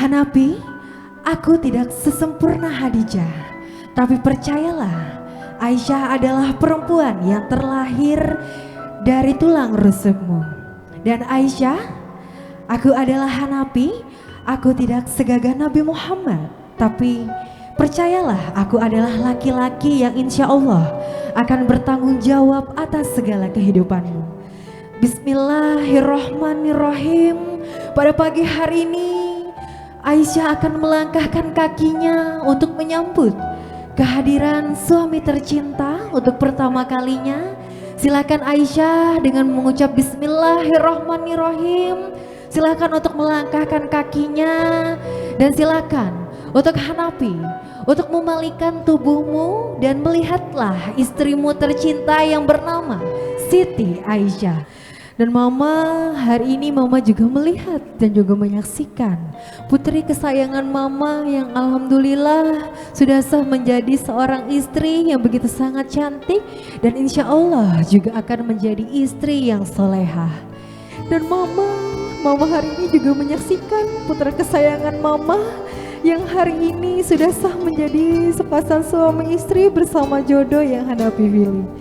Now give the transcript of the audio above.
Hanapi, aku tidak sesempurna Hadijah, tapi percayalah, Aisyah adalah perempuan yang terlahir dari tulang rusukmu. Dan Aisyah, aku adalah Hanafi, aku tidak segagah Nabi Muhammad, tapi percayalah, aku adalah laki-laki yang insya Allah akan bertanggung jawab atas segala kehidupanmu. Bismillahirrohmanirrohim. Pada pagi hari ini Aisyah akan melangkahkan kakinya untuk menyambut kehadiran suami tercinta untuk pertama kalinya. Silakan Aisyah dengan mengucap Bismillahirrohmanirrohim. Silakan untuk melangkahkan kakinya dan silakan untuk Hanafi untuk memalikan tubuhmu dan melihatlah istrimu tercinta yang bernama Siti Aisyah. Dan Mama, hari ini Mama juga melihat dan juga menyaksikan putri kesayangan Mama yang alhamdulillah sudah sah menjadi seorang istri yang begitu sangat cantik dan insya Allah juga akan menjadi istri yang solehah. Dan Mama hari ini juga menyaksikan putra kesayangan Mama yang hari ini sudah sah menjadi sepasang suami istri bersama jodoh yang Hanafi pilih.